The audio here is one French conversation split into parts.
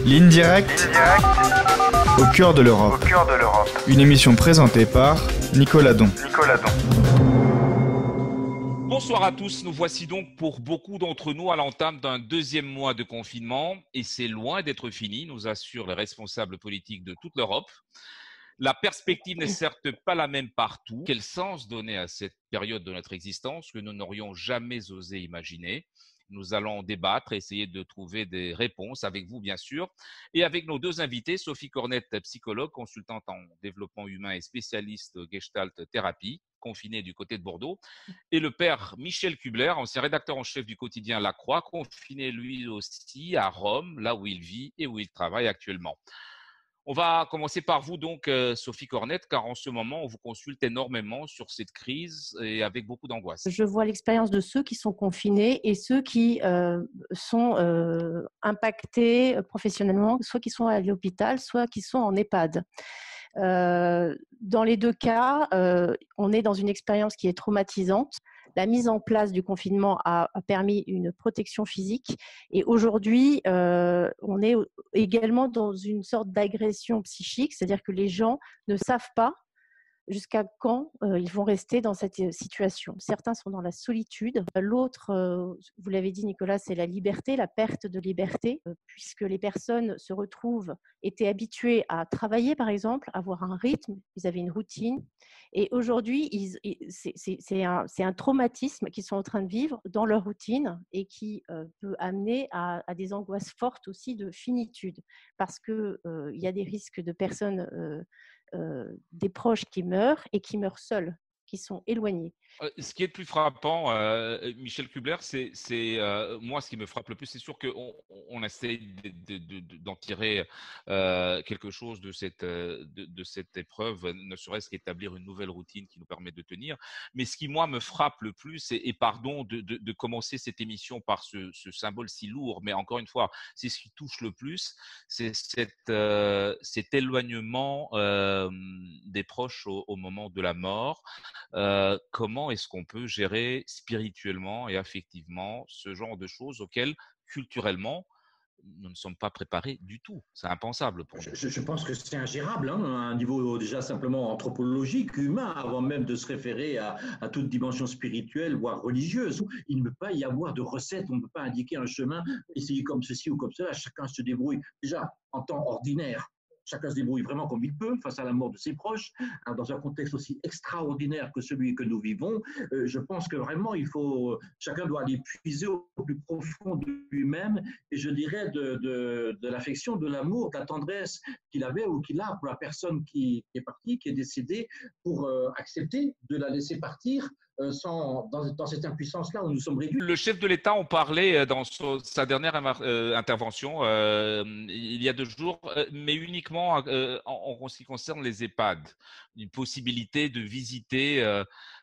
Ligne directe au cœur de l'Europe. Une émission présentée par Nicolas Don. Bonsoir à tous, nous voici donc pour beaucoup d'entre nous à l'entame d'un deuxième mois de confinement et c'est loin d'être fini, nous assurent les responsables politiques de toute l'Europe. La perspective n'est certes pas la même partout. Quel sens donner à cette période de notre existence que nous n'aurions jamais osé imaginer? Nous allons débattre et essayer de trouver des réponses avec vous, bien sûr, et avec nos deux invités, Sophie Cornette, psychologue, consultante en développement humain et spécialiste Gestalt thérapie, confinée du côté de Bordeaux, et le père Michel Kubler, ancien rédacteur en chef du quotidien La Croix, confiné lui aussi à Rome, là où il vit et où il travaille actuellement. On va commencer par vous donc, Sophie Cornette, car en ce moment, on vous consulte énormément sur cette crise et avec beaucoup d'angoisse. Je vois l'expérience de ceux qui sont confinés et ceux qui sont impactés professionnellement, soit qui sont à l'hôpital, soit qui sont en EHPAD. Dans les deux cas, on est dans une expérience qui est traumatisante. La mise en place du confinement a permis une protection physique et aujourd'hui, on est également dans une sorte d'agression psychique, c'est-à-dire que les gens ne savent pas jusqu'à quand ils vont rester dans cette situation. Certains sont dans la solitude. L'autre, vous l'avez dit Nicolas, c'est la liberté, la perte de liberté, puisque les personnes se retrouvent, étaient habituées à travailler par exemple, avoir un rythme, ils avaient une routine. Et aujourd'hui, c'est un traumatisme qu'ils sont en train de vivre dans leur routine et qui peut amener à des angoisses fortes aussi de finitude, parce qu'il y a des risques de personnes des proches qui meurent et qui meurent seuls, qui sont éloignés. Ce qui est le plus frappant, Michel Kubler, moi, ce qui me frappe le plus, c'est sûr qu'on essaie d'en tirer quelque chose de cette épreuve, ne serait-ce qu'établir une nouvelle routine qui nous permet de tenir. Mais ce qui, moi, me frappe le plus, et pardon de commencer cette émission par ce symbole si lourd, mais encore une fois, c'est ce qui touche le plus, c'est cet éloignement des proches au moment de la mort. Comment est-ce qu'on peut gérer spirituellement et affectivement ce genre de choses auxquelles, culturellement, nous ne sommes pas préparés du tout. C'est impensable pour nous. Je pense que c'est ingérable, hein, à un niveau déjà simplement anthropologique, humain, avant même de se référer à toute dimension spirituelle, voire religieuse. Il ne peut pas y avoir de recette, on ne peut pas indiquer un chemin, essayer comme ceci ou comme cela, chacun se débrouille. Déjà, en temps ordinaire, chacun se débrouille vraiment comme il peut face à la mort de ses proches. Alors, dans un contexte aussi extraordinaire que celui que nous vivons, je pense que vraiment, chacun doit aller puiser au plus profond de lui-même, et je dirais de l'affection, de l'amour, de la tendresse qu'il avait ou qu'il a pour la personne qui est partie, qui est décédée, pour accepter de la laisser partir dans cette impuissance-là où nous sommes réduits. Le chef de l'État en parlait dans sa dernière intervention il y a 2 jours, mais uniquement en ce qui concerne les EHPAD. Une possibilité de visiter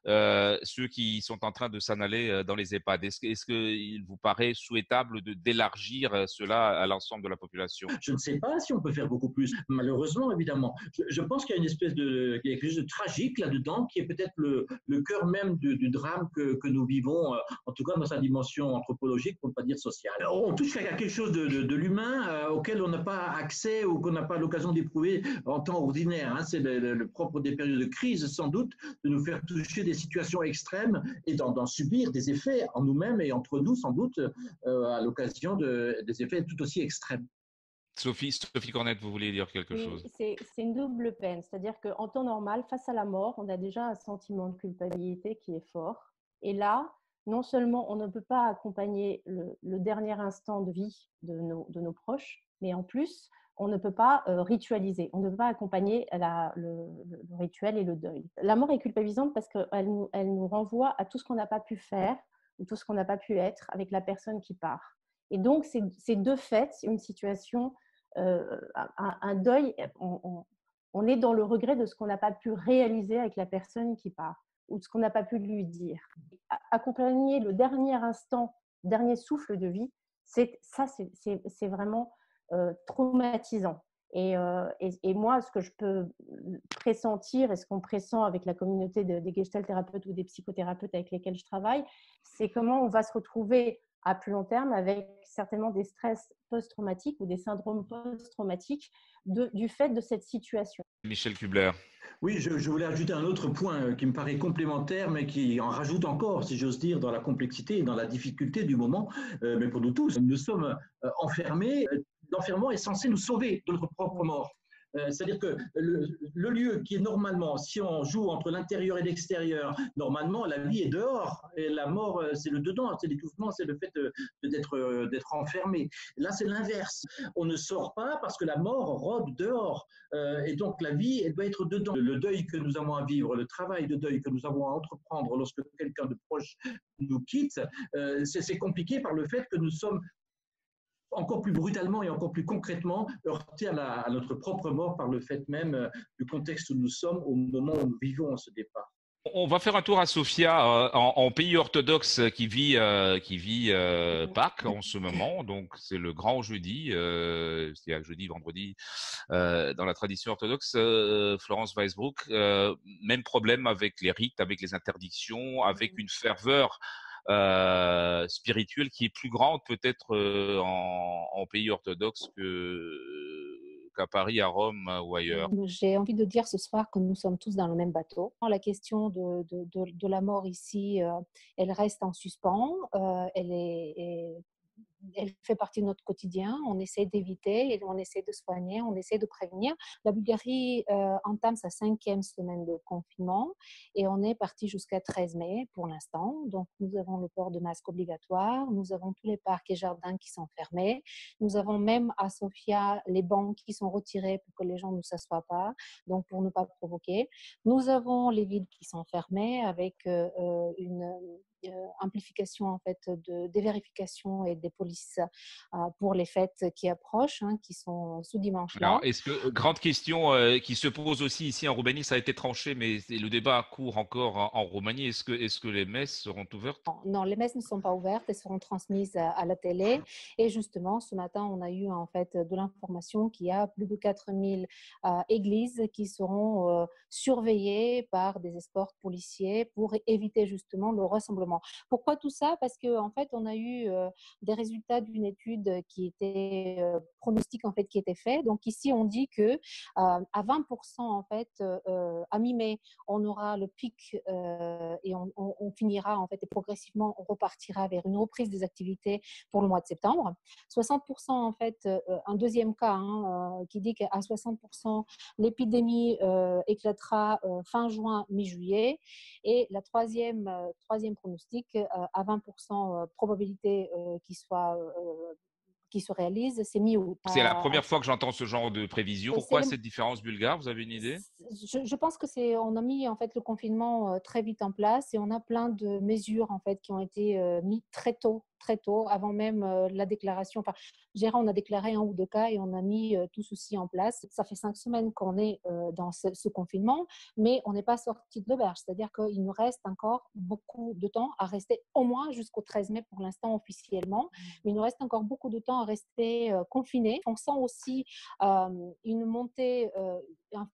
ceux qui sont en train de s'en aller dans les EHPAD. Est-ce qu'il vous paraît souhaitable d'élargir cela à l'ensemble de la population? Je ne sais pas si on peut faire beaucoup plus, malheureusement, évidemment. Je pense qu'il y a il y a quelque chose de tragique là-dedans, qui est peut-être le cœur même du drame que nous vivons, en tout cas dans sa dimension anthropologique, pour ne pas dire sociale. On touche à quelque chose de l'humain auquel on n'a pas accès ou qu'on n'a pas l'occasion d'éprouver en temps ordinaire. Hein. C'est le propre des périodes de crise, sans doute, de nous faire toucher des situations extrêmes et d'en subir des effets en nous-mêmes et entre nous, sans doute, à l'occasion des effets tout aussi extrêmes. Sophie Cornette, vous voulez dire quelque chose? C'est une double peine, c'est-à-dire qu'en temps normal, face à la mort, on a déjà un sentiment de culpabilité qui est fort. Et là, non seulement on ne peut pas accompagner le dernier instant de vie de nos proches, mais en plus, on ne peut pas ritualiser, on ne peut pas accompagner le rituel et le deuil. La mort est culpabilisante parce qu'elle nous renvoie à tout ce qu'on n'a pas pu faire ou tout ce qu'on n'a pas pu être avec la personne qui part. Et donc, c'est de fait une situation, un deuil, on est dans le regret de ce qu'on n'a pas pu réaliser avec la personne qui part ou de ce qu'on n'a pas pu lui dire. Accompagner le dernier instant, dernier souffle de vie, c'est vraiment traumatisant. Et moi, ce que je peux pressentir et ce qu'on pressent avec la communauté des gestalt thérapeutes ou des psychothérapeutes avec lesquels je travaille, c'est comment on va se retrouver à plus long terme avec certainement des stress post-traumatiques ou des syndromes post-traumatiques du fait de cette situation. Michel Kubler. Oui, je voulais ajouter un autre point qui me paraît complémentaire, mais qui en rajoute encore, si j'ose dire, dans la complexité et dans la difficulté du moment. Mais pour nous tous, nous sommes enfermés. L'enfermement est censé nous sauver de notre propre mort. C'est-à-dire que le lieu qui est normalement, si on joue entre l'intérieur et l'extérieur, normalement, la vie est dehors. Et la mort, c'est le dedans, c'est l'étouffement, c'est le fait d'être enfermé. Là, c'est l'inverse. On ne sort pas parce que la mort rôde dehors. Et donc, la vie, elle doit être dedans. Le deuil que nous avons à vivre, le travail de deuil que nous avons à entreprendre lorsque quelqu'un de proche nous quitte, c'est compliqué par le fait que nous sommes encore plus brutalement et encore plus concrètement heurtés à notre propre mort par le fait même du contexte où nous sommes au moment où nous vivons ce départ. On va faire un tour à Sofia, en pays orthodoxe qui vit Pâques en ce moment. Donc, c'est le grand jeudi, c'est-à-dire jeudi, vendredi, dans la tradition orthodoxe. Florence Weisbruch, même problème avec les rites, avec les interdictions, avec une ferveur spirituelle qui est plus grande peut-être en pays orthodoxe qu'à Paris, à Rome ou ailleurs. J'ai envie de dire ce soir que nous sommes tous dans le même bateau. La question de la mort ici, elle reste en suspens. Elle fait partie de notre quotidien. On essaie d'éviter, on essaie de soigner, on essaie de prévenir. La Bulgarie entame sa 5e semaine de confinement et on est parti jusqu'à 13 mai pour l'instant. Donc, nous avons le port de masque obligatoire, nous avons tous les parcs et jardins qui sont fermés, nous avons même à Sofia les bancs qui sont retirés pour que les gens ne s'assoient pas, donc pour ne pas provoquer. Nous avons les villes qui sont fermées avec une amplification en fait des vérifications et des polices pour les fêtes qui approchent, qui sont ce dimanche-là. Alors, est-ce que, grande question qui se pose aussi ici en Roumanie, ça a été tranché, mais le débat court encore en Roumanie. Est-ce que les messes seront ouvertes? Non, les messes ne sont pas ouvertes, elles seront transmises à la télé. Et justement, ce matin, on a eu en fait de l'information qu'il y a plus de 4000 églises qui seront surveillées par des escortes policiers pour éviter justement le rassemblement. Pourquoi tout ça? Parce qu'en fait, on a eu des résultats d'une étude qui était pronostic en fait qui était fait. Donc ici, on dit que à 20% en fait à mi-mai, on aura le pic et on finira en fait et progressivement on repartira vers une reprise des activités pour le mois de septembre. 60% en fait, un deuxième cas qui dit qu'à 60% l'épidémie éclatera fin juin, mi-juillet, et la troisième pronostic à 20% probabilité qui se réalise, c'est mi-août. C'est la première fois que j'entends ce genre de prévision. Pourquoi cette différence bulgare? Vous avez une idée? Je pense que on a mis en fait le confinement très vite en place et on a plein de mesures en fait qui ont été mises très tôt, avant même la déclaration. Enfin, on a déclaré 1 ou 2 cas et on a mis tout ceci en place. Ça fait 5 semaines qu'on est dans ce confinement, mais on n'est pas sorti de l'auberge. C'est-à-dire qu'il nous reste encore beaucoup de temps à rester, au moins jusqu'au 13 mai pour l'instant officiellement, mais il nous reste encore beaucoup de temps à rester confinés. On sent aussi une montée, un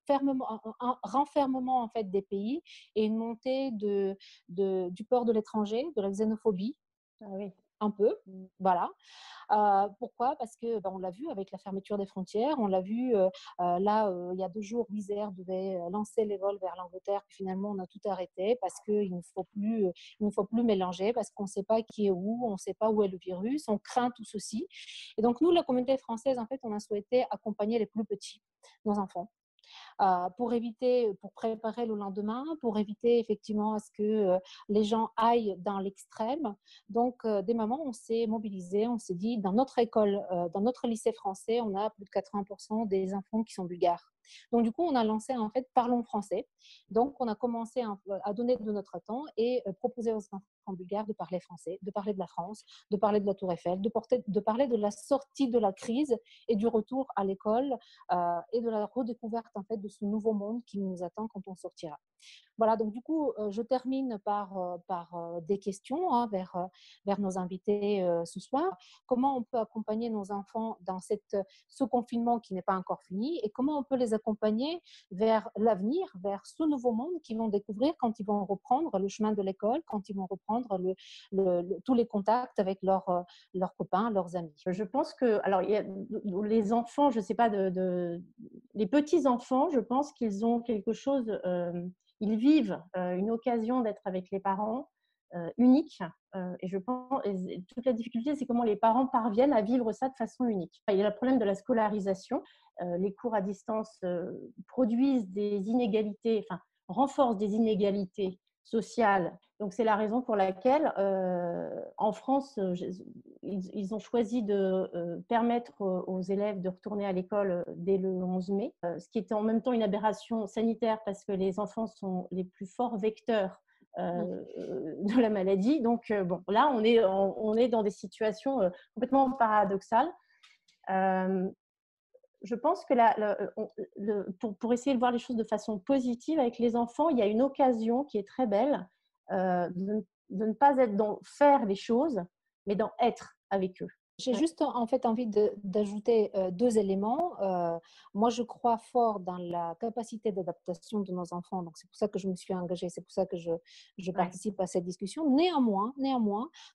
renfermement en fait des pays et une montée du peur de l'étranger, de la xénophobie. Oui. Un peu, voilà. Pourquoi? Parce que on l'a vu avec la fermeture des frontières, on l'a vu il y a 2 jours, Wizz Air devait lancer les vols vers l'Angleterre, puis finalement on a tout arrêté parce qu'il ne faut plus mélanger, parce qu'on ne sait pas qui est où, on ne sait pas où est le virus, on craint tout ceci. Et donc nous, la communauté française, en fait, on a souhaité accompagner les plus petits, nos enfants. Pour préparer le lendemain, pour éviter effectivement à ce que les gens aillent dans l'extrême. Donc, des mamans, on s'est mobilisés, on s'est dit, dans notre école, dans notre lycée français, on a plus de 80% des enfants qui sont bulgares. Donc, du coup, on a lancé en fait Parlons français. Donc, on a commencé à donner de notre temps et proposer aux enfants bulgares de parler français, de parler de la France, de parler de la Tour Eiffel, de parler de la sortie de la crise et du retour à l'école et de la redécouverte en fait de ce nouveau monde qui nous attend quand on sortira. Voilà, donc du coup, je termine par des questions vers nos invités ce soir. Comment on peut accompagner nos enfants dans ce confinement qui n'est pas encore fini et comment on peut les accompagner vers l'avenir, vers ce nouveau monde qu'ils vont découvrir quand ils vont reprendre le chemin de l'école, quand ils vont reprendre tous les contacts avec leurs copains, leurs amis. Je pense que, alors, les enfants, je ne sais pas, les petits-enfants, je pense qu'ils ont quelque chose, ils vivent une occasion d'être avec les parents unique. Et je pense, toute la difficulté, c'est comment les parents parviennent à vivre ça de façon unique. Il y a le problème de la scolarisation. Les cours à distance produisent des inégalités, enfin, renforcent des inégalités sociales. Donc, c'est la raison pour laquelle, en France, ils ont choisi de permettre aux élèves de retourner à l'école dès le 11 mai, ce qui était en même temps une aberration sanitaire parce que les enfants sont les plus forts vecteurs de la maladie. Donc, bon, là, on est dans des situations complètement paradoxales. Je pense que pour essayer de voir les choses de façon positive avec les enfants, il y a une occasion qui est très belle de ne pas être dans faire les choses, mais dans être avec eux. J'ai juste en fait envie d'ajouter deux éléments. Moi, je crois fort dans la capacité d'adaptation de nos enfants. Donc, c'est pour ça que je me suis engagée, c'est pour ça que je participe à cette discussion. Néanmoins,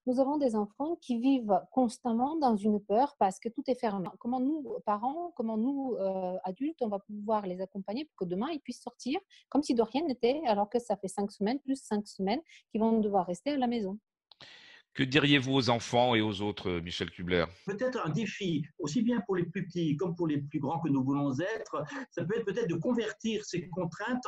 nous avons des enfants qui vivent constamment dans une peur parce que tout est fermé. Comment nous, parents, comment nous, adultes, on va pouvoir les accompagner pour que demain, ils puissent sortir comme si de rien n'était, alors que ça fait 5 semaines, plus 5 semaines, qu'ils vont devoir rester à la maison. Que diriez-vous aux enfants et aux autres, Michel Kubler? Peut-être un défi, aussi bien pour les plus petits comme pour les plus grands que nous voulons être, ça peut être peut-être de convertir ces contraintes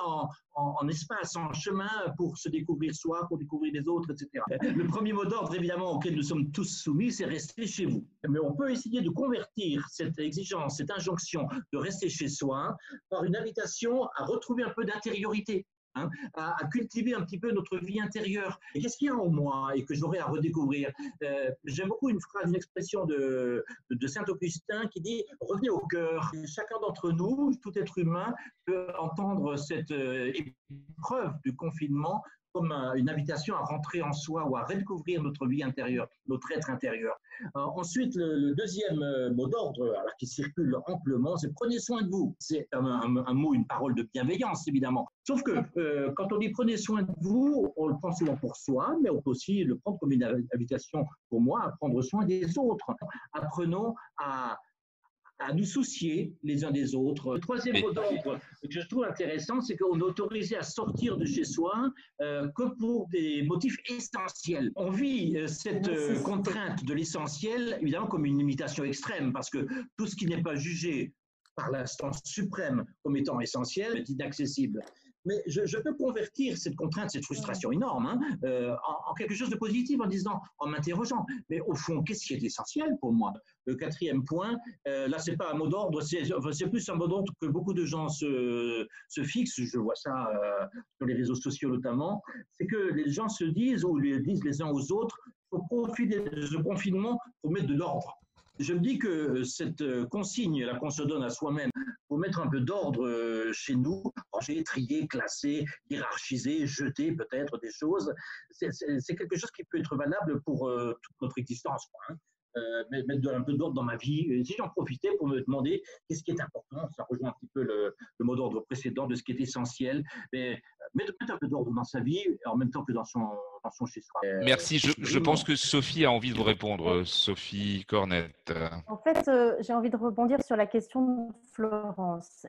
en espace, en chemin pour se découvrir soi, pour découvrir les autres, etc. Le premier mot d'ordre, évidemment, auquel nous sommes tous soumis, c'est rester chez vous. Mais on peut essayer de convertir cette exigence, cette injonction de rester chez soi par une invitation à retrouver un peu d'intériorité. À cultiver un petit peu notre vie intérieure. Et qu'est-ce qu'il y a en moi et que j'aurais à redécouvrir? J'aime beaucoup une phrase, une expression de Saint-Augustin qui dit « revenez au cœur ». Chacun d'entre nous, tout être humain, peut entendre cette épreuve du confinement comme une invitation à rentrer en soi ou à redécouvrir notre vie intérieure, notre être intérieur. Ensuite, le deuxième mot d'ordre qui circule amplement, c'est « prenez soin de vous ». C'est un mot, une parole de bienveillance, évidemment. Sauf que quand on dit « prenez soin de vous », on le prend souvent pour soi, mais on peut aussi le prendre comme une invitation pour moi à prendre soin des autres. Apprenons à nous soucier les uns des autres. Le troisième mot d'ordre que je trouve intéressant, c'est qu'on est autorisé à sortir de chez soi que pour des motifs essentiels. On vit cette contrainte de l'essentiel, évidemment, comme une limitation extrême, parce que tout ce qui n'est pas jugé par l'instance suprême comme étant essentiel est inaccessible. Mais je peux convertir cette contrainte, cette frustration énorme, en quelque chose de positif en m'interrogeant. Mais au fond, qu'est-ce qui est essentiel pour moi? Le quatrième point, là, c'est pas un mot d'ordre, c'est plus un mot d'ordre que beaucoup de gens se fixent. Je vois ça sur les réseaux sociaux notamment. C'est que les gens se disent, ou les disent les uns aux autres, il faut profiter de ce confinement pour mettre de l'ordre. Je me dis que cette consigne là qu'on se donne à soi-même pour mettre un peu d'ordre chez nous, ranger, trier, classer, hiérarchiser, jeter peut-être des choses, c'est quelque chose qui peut être valable pour toute notre existence, quoi, mettre un peu d'ordre dans ma vie. Et si j'en profitais pour me demander qu'est-ce qui est important, ça rejoint un petit peu le mot d'ordre précédent de ce qui est essentiel, mais mettre un peu d'ordre dans sa vie en même temps que dans son chez-soi. Merci. Je pense que Sophie a envie de vous répondre. Sophie Cornette. En fait, j'ai envie de rebondir sur la question de Florence.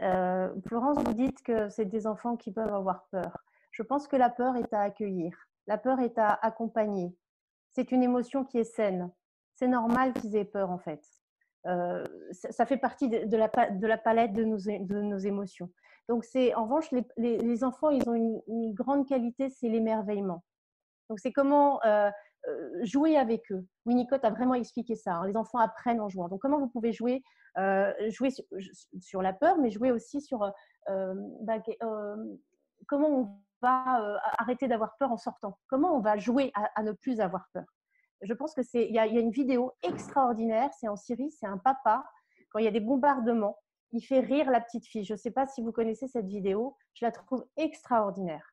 Florence, vous dites que c'est des enfants qui peuvent avoir peur. Je pense que la peur est à accueillir. La peur est à accompagner. C'est une émotion qui est saine. C'est normal qu'ils aient peur, en fait. Ça fait partie de la palette de nos émotions. Donc, en revanche, les enfants, ils ont une grande qualité, c'est l'émerveillement. Donc, c'est comment jouer avec eux. Winnicott a vraiment expliqué ça. Hein. Les enfants apprennent en jouant. Donc, comment vous pouvez jouer sur la peur, mais jouer aussi sur comment on va arrêter d'avoir peur en sortant. Comment on va jouer à ne plus avoir peur. Je pense que il y a une vidéo extraordinaire. C'est en Syrie. C'est un papa quand il y a des bombardements. Il fait rire la petite fille. Je ne sais pas si vous connaissez cette vidéo. Je la trouve extraordinaire.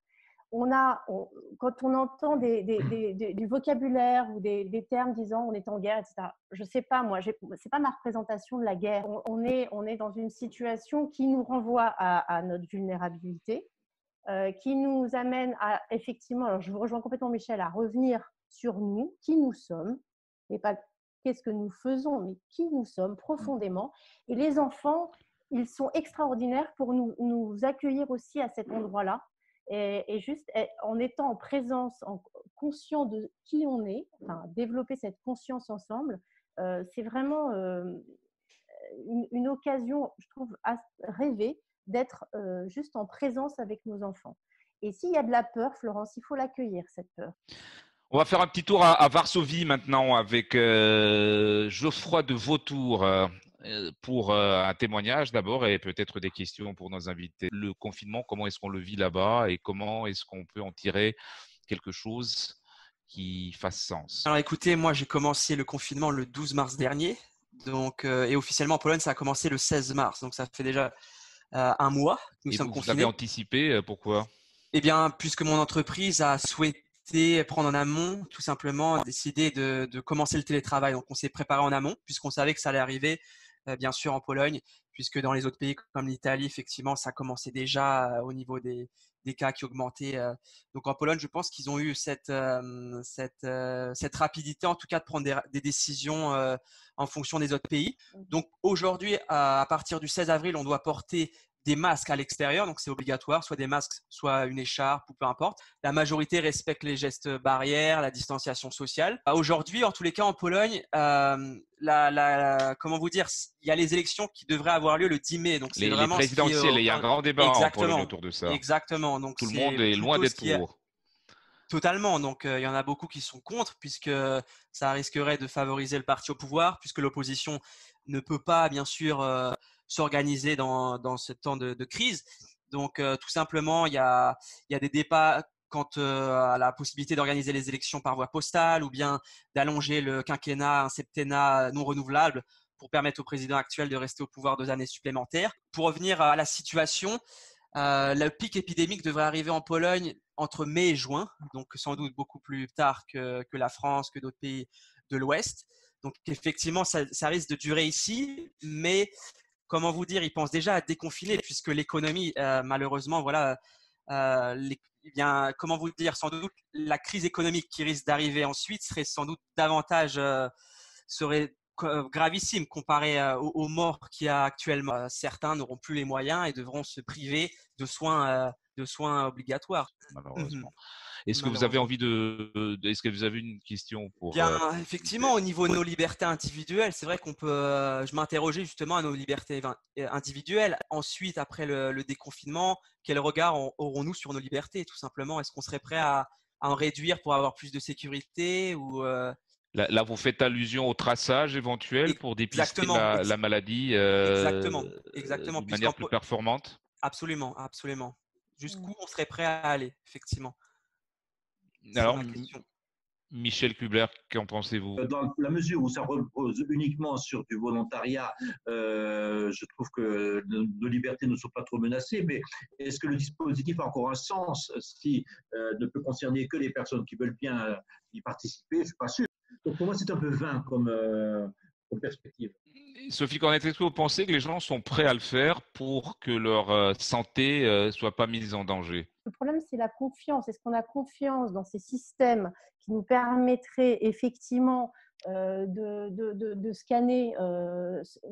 quand on entend du vocabulaire ou des termes disant on est en guerre, etc., je ne sais pas, moi, ce n'est pas ma représentation de la guerre. On est dans une situation qui nous renvoie à notre vulnérabilité, qui nous amène à, effectivement, alors je vous rejoins complètement Michel, à revenir sur nous, qui nous sommes, et pas qu'est-ce que nous faisons, mais qui nous sommes profondément. Et les enfants, ils sont extraordinaires pour nous accueillir aussi à cet endroit-là. Et juste en étant en présence, conscient de qui on est, enfin, développer cette conscience ensemble, c'est vraiment une occasion, je trouve, à rêver d'être juste en présence avec nos enfants. Et s'il y a de la peur, Florence, il faut l'accueillir, cette peur. On va faire un petit tour à Varsovie maintenant avec Geoffroy de Vautour pour un témoignage d'abord et peut-être des questions pour nos invités. Le confinement, comment est-ce qu'on le vit là-bas et comment est-ce qu'on peut en tirer quelque chose qui fasse sens? Alors écoutez, moi j'ai commencé le confinement le 12 mars dernier donc, et officiellement en Pologne ça a commencé le 16 mars, donc ça fait déjà un mois que nous sommes confinés. Vous avez anticipé, pourquoi? Eh bien, puisque mon entreprise a souhaité prendre en amont, tout simplement, décider de commencer le télétravail. Donc, on s'est préparé en amont, puisqu'on savait que ça allait arriver, bien sûr, en Pologne, puisque dans les autres pays comme l'Italie, effectivement, ça commençait déjà au niveau des cas qui augmentaient. Donc, en Pologne, je pense qu'ils ont eu cette rapidité, en tout cas, de prendre des décisions en fonction des autres pays. Donc, aujourd'hui, à partir du 16 avril, on doit porter des masques à l'extérieur, donc c'est obligatoire, soit des masques, soit une écharpe ou peu importe. La majorité respecte les gestes barrières, la distanciation sociale. Aujourd'hui, en tous les cas, en Pologne, comment vous dire, il y a les élections qui devraient avoir lieu le 10 mai. Donc c'est les présidentielles, il y a un grand débat en Pologne autour de ça. Exactement. Donc tout le monde est loin d'être pour. Totalement. Donc, il y en a beaucoup qui sont contre puisque ça risquerait de favoriser le parti au pouvoir, puisque l'opposition ne peut pas, bien sûr, s'organiser dans ce temps de crise. Donc, tout simplement, il y a des débats quant à la possibilité d'organiser les élections par voie postale ou bien d'allonger le quinquennat, un septennat non renouvelable pour permettre au président actuel de rester au pouvoir 2 années supplémentaires. Pour revenir à la situation, le pic épidémique devrait arriver en Pologne entre mai et juin, donc sans doute beaucoup plus tard que la France, que d'autres pays de l'Ouest. Donc effectivement, ça risque de durer ici, mais comment vous dire, ils pensent déjà à déconfiner puisque l'économie, malheureusement, voilà, comment vous dire, sans doute la crise économique qui risque d'arriver ensuite serait sans doute davantage, serait gravissime comparé aux morts qu'il y a actuellement. Certains n'auront plus les moyens et devront se priver de soins obligatoires. Malheureusement. Est-ce que vous avez envie est-ce que vous avez une question pour… Bien, effectivement, au niveau de nos libertés individuelles, c'est vrai qu'on peut… je m'interrogeais justement à nos libertés individuelles. Ensuite, après le déconfinement, quel regard aurons-nous sur nos libertés, tout simplement? Est-ce qu'on serait prêt à en réduire pour avoir plus de sécurité ou Là, vous faites allusion au traçage éventuel pour dépister la maladie exactement. de manière plus performante? Absolument. Jusqu'où on serait prêt à aller, effectivement? Alors, Michel Kubler, qu'en pensez-vous? Dans la mesure où ça repose uniquement sur du volontariat, je trouve que nos libertés ne sont pas trop menacées, mais est-ce que le dispositif a encore un sens si ne peut concerner que les personnes qui veulent bien y participer? Je ne suis pas sûr. Donc pour moi, c'est un peu vain comme perspective. Sophie Cornette, est-ce que vous pensez que les gens sont prêts à le faire pour que leur santé ne soit pas mise en danger? Le problème, c'est la confiance. Est-ce qu'on a confiance dans ces systèmes qui nous permettraient effectivement de scanner,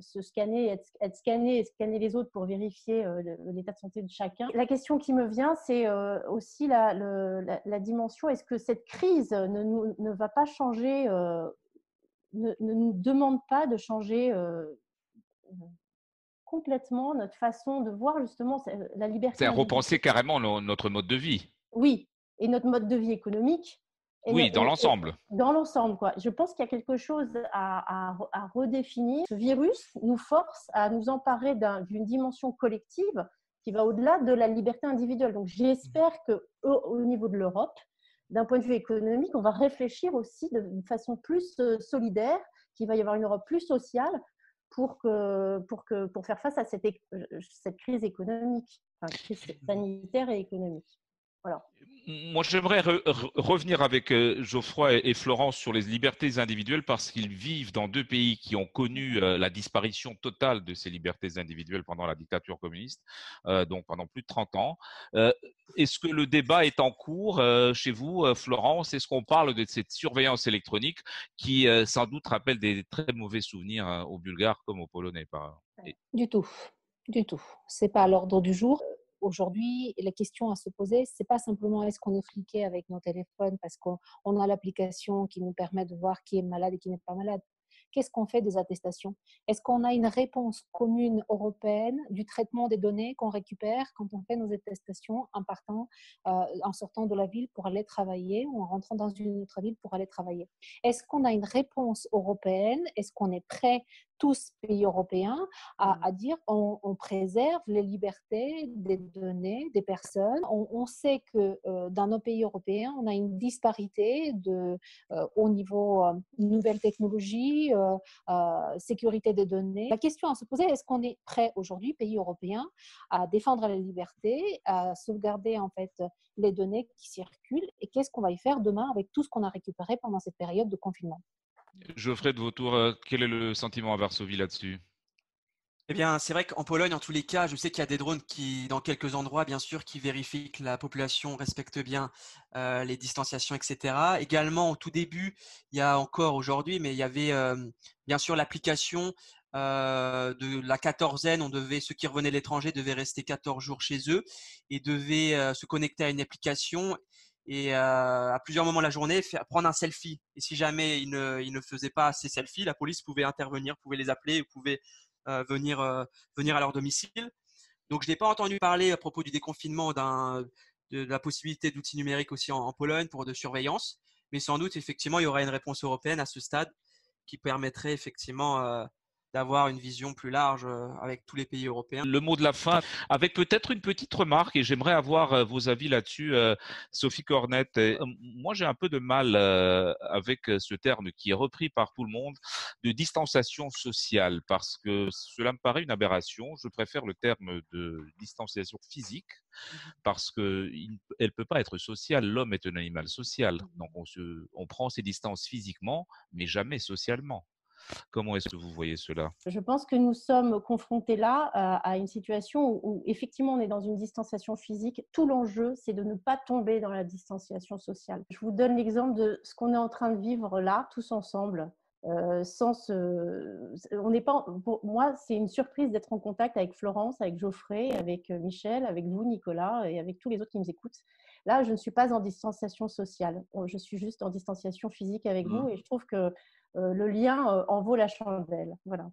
se scanner, être scanné et scanner les autres pour vérifier l'état de santé de chacun? La question qui me vient, c'est aussi la dimension, est-ce que cette crise ne va pas changer, ne nous demande pas de changer complètement notre façon de voir justement la liberté. C'est à repenser carrément notre mode de vie. Oui, et notre mode de vie économique. Oui, dans l'ensemble. Dans l'ensemble, quoi. Je pense qu'il y a quelque chose à redéfinir. Ce virus nous force à nous emparer d'une dimension collective qui va au-delà de la liberté individuelle. Donc, j'espère qu'au niveau de l'Europe, d'un point de vue économique, on va réfléchir aussi de façon plus solidaire, qu'il va y avoir une Europe plus sociale pour faire face à cette crise économique, enfin, crise sanitaire et économique. Voilà. Moi, j'aimerais revenir avec Geoffroy et Florence sur les libertés individuelles parce qu'ils vivent dans deux pays qui ont connu la disparition totale de ces libertés individuelles pendant la dictature communiste, donc pendant plus de 30 ans. Est-ce que le débat est en cours chez vous, Florence? Est-ce qu'on parle de cette surveillance électronique qui, sans doute, rappelle des très mauvais souvenirs aux Bulgares comme aux Polonais, par exemple? Du tout, du tout. C'est pas à l'ordre du jour. Aujourd'hui, la question à se poser, c'est pas simplement est-ce qu'on est fliqué avec nos téléphones parce qu'on a l'application qui nous permet de voir qui est malade et qui n'est pas malade. Qu'est-ce qu'on fait des attestations? Est-ce qu'on a une réponse commune européenne du traitement des données qu'on récupère quand on fait nos attestations en partant, en sortant de la ville pour aller travailler ou en rentrant dans une autre ville pour aller travailler? Est-ce qu'on a une réponse européenne? Est-ce qu'on est prêt, tous pays européens, à dire on préserve les libertés des données des personnes? On sait que dans nos pays européens, on a une disparité au niveau nouvelles technologies, sécurité des données. La question à se poser, est-ce qu'on est prêt aujourd'hui, pays européens, à défendre la liberté, à sauvegarder en fait les données qui circulent et qu'est-ce qu'on va y faire demain avec tout ce qu'on a récupéré pendant cette période de confinement? Geoffrey, de votre tour, quel est le sentiment à Varsovie là-dessus? Eh bien, c'est vrai qu'en Pologne, en tous les cas, je sais qu'il y a des drones qui, dans quelques endroits, bien sûr, qui vérifient que la population respecte bien les distanciations, etc. Également, au tout début, il y a encore aujourd'hui, mais il y avait bien sûr l'application de la quatorzaine. Ceux qui revenaient de l'étranger devaient rester 14 jours chez eux et devaient se connecter à une application et à plusieurs moments de la journée, prendre un selfie. Et si jamais ils ne faisaient pas ces selfies, la police pouvait intervenir, pouvait les appeler, pouvait venir à leur domicile. Donc, je n'ai pas entendu parler à propos du déconfinement de la possibilité d'outils numériques aussi en Pologne pour de surveillance. Mais sans doute, effectivement, il y aura une réponse européenne à ce stade qui permettrait effectivement d'avoir une vision plus large avec tous les pays européens. Le mot de la fin, avec peut-être une petite remarque, et j'aimerais avoir vos avis là-dessus, Sophie Cornette. Moi, j'ai un peu de mal avec ce terme qui est repris par tout le monde, de distanciation sociale, parce que cela me paraît une aberration. Je préfère le terme de distanciation physique, parce qu'elle ne peut pas être sociale. L'homme est un animal social, donc on prend ses distances physiquement, mais jamais socialement. Comment est-ce que vous voyez cela? Je pense que nous sommes confrontés là à une situation où effectivement on est dans une distanciation physique. Tout l'enjeu, c'est de ne pas tomber dans la distanciation sociale. Je vous donne l'exemple de ce qu'on est en train de vivre là, tous ensemble. On n'est pas, pour moi, c'est une surprise d'être en contact avec Florence, avec Geoffrey, avec Michel, avec vous, Nicolas, et avec tous les autres qui nous écoutent. Là, je ne suis pas en distanciation sociale. Je suis juste en distanciation physique avec vous et je trouve que le lien en vaut la chandelle. Voilà.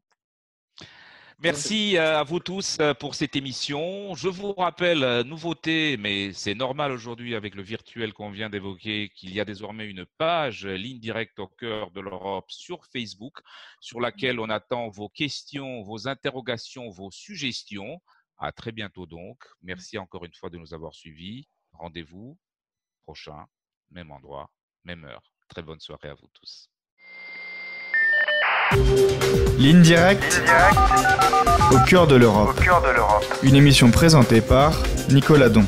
Merci à vous tous pour cette émission. Je vous rappelle, nouveauté, mais c'est normal aujourd'hui avec le virtuel qu'on vient d'évoquer, qu'il y a désormais une page Ligne Directe au cœur de l'Europe sur Facebook, sur laquelle on attend vos questions, vos interrogations, vos suggestions. À très bientôt donc. Merci encore une fois de nous avoir suivis. Rendez-vous prochain, même endroit, même heure. Très bonne soirée à vous tous. Ligne Directe au cœur de l'Europe. Une émission présentée par Nicolas Don.